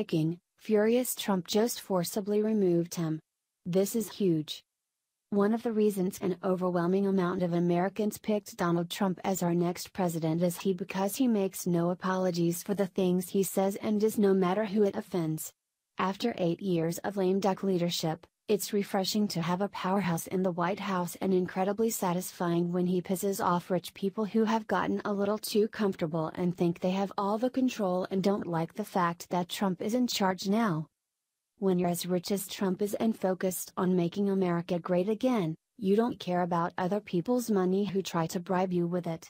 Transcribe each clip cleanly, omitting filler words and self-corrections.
breaking, furious Trump just forcibly removed him. This is huge. One of the reasons an overwhelming amount of Americans picked Donald Trump as our next president is because he makes no apologies for the things he says and does, no matter who it offends. After 8 years of lame duck leadership, it's refreshing to have a powerhouse in the White House, and incredibly satisfying when he pisses off rich people who have gotten a little too comfortable and think they have all the control and don't like the fact that Trump is in charge now. When you're as rich as Trump is and focused on making America great again, you don't care about other people's money who try to bribe you with it.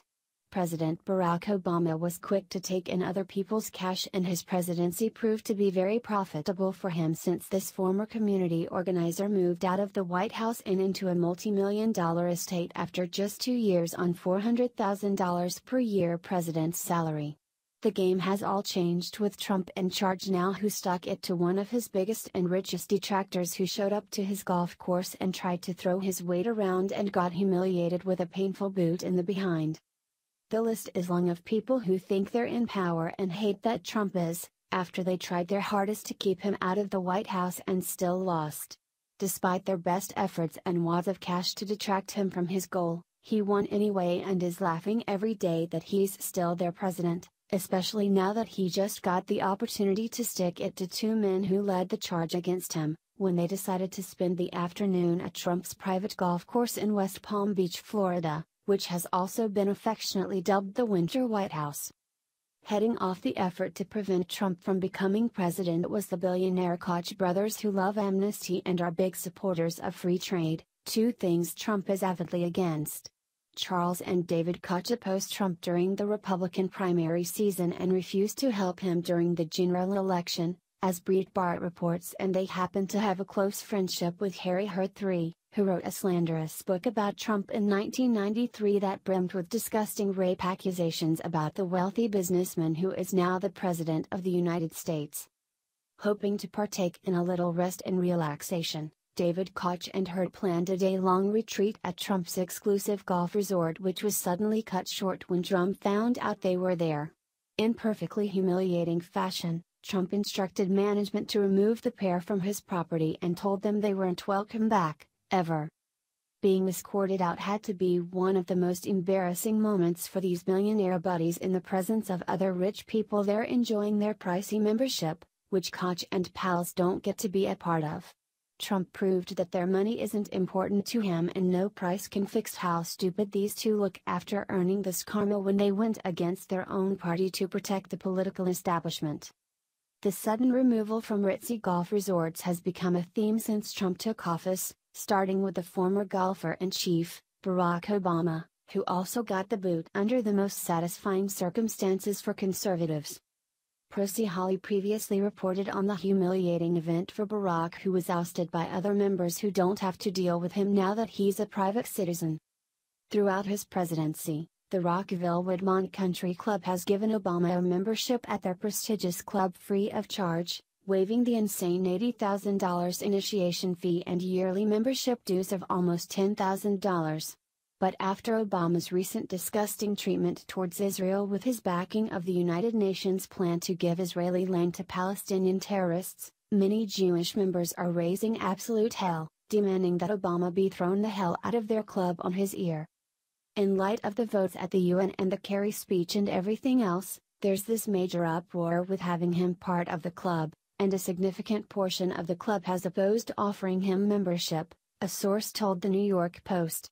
President Barack Obama was quick to take in other people's cash, and his presidency proved to be very profitable for him, since this former community organizer moved out of the White House and into a multi-million-dollar estate after just 2 years on $400,000 per year president's salary. The game has all changed with Trump in charge now, who stuck it to one of his biggest and richest detractors who showed up to his golf course and tried to throw his weight around and got humiliated with a painful boot in the behind. The list is long of people who think they're in power and hate that Trump is, after they tried their hardest to keep him out of the White House and still lost. Despite their best efforts and wads of cash to detract him from his goal, he won anyway and is laughing every day that he's still their president, especially now that he just got the opportunity to stick it to 2 men who led the charge against him, when they decided to spend the afternoon at Trump's private golf course in West Palm Beach, Florida, which has also been affectionately dubbed the Winter White House. Heading off the effort to prevent Trump from becoming president was the billionaire Koch brothers, who love amnesty and are big supporters of free trade, 2 things Trump is avidly against. Charles and David Koch opposed Trump during the Republican primary season and refused to help him during the general election, as Breitbart reports, and they happen to have a close friendship with Harry Hurt III, who wrote a slanderous book about Trump in 1993 that brimmed with disgusting rape accusations about the wealthy businessman who is now the President of the United States. Hoping to partake in a little rest and relaxation, David Koch and Hurt planned a day-long retreat at Trump's exclusive golf resort, which was suddenly cut short when Trump found out they were there. In perfectly humiliating fashion, Trump instructed management to remove the pair from his property and told them they weren't welcome back, ever. Being escorted out had to be one of the most embarrassing moments for these millionaire buddies in the presence of other rich people there enjoying their pricey membership, which Koch and pals don't get to be a part of. Trump proved that their money isn't important to him, and no price can fix how stupid these two look after earning this karma when they went against their own party to protect the political establishment. The sudden removal from ritzy golf resorts has become a theme since Trump took office, starting with the former golfer-in-chief, Barack Obama, who also got the boot under the most satisfying circumstances for conservatives. FORCIBly previously reported on the humiliating event for Barack, who was ousted by other members who don't have to deal with him now that he's a private citizen. Throughout his presidency, the Rockville Woodmont Country Club has given Obama a membership at their prestigious club free of charge, waiving the insane $80,000 initiation fee and yearly membership dues of almost $10,000. But after Obama's recent disgusting treatment towards Israel with his backing of the United Nations plan to give Israeli land to Palestinian terrorists, many Jewish members are raising absolute hell, demanding that Obama be thrown the hell out of their club on his ear. In light of the votes at the UN and the Kerry speech and everything else, there's this major uproar with having him part of the club, and a significant portion of the club has opposed offering him membership, a source told the New York Post.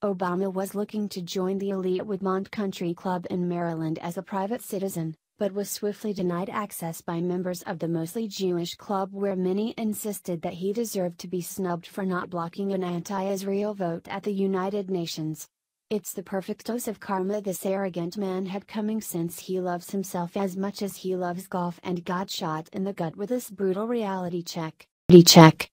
Obama was looking to join the elite Woodmont Country Club in Maryland as a private citizen, but was swiftly denied access by members of the mostly Jewish club, where many insisted that he deserved to be snubbed for not blocking an anti-Israel vote at the United Nations. It's the perfect dose of karma this arrogant man had coming, since he loves himself as much as he loves golf and got shot in the gut with this brutal reality check.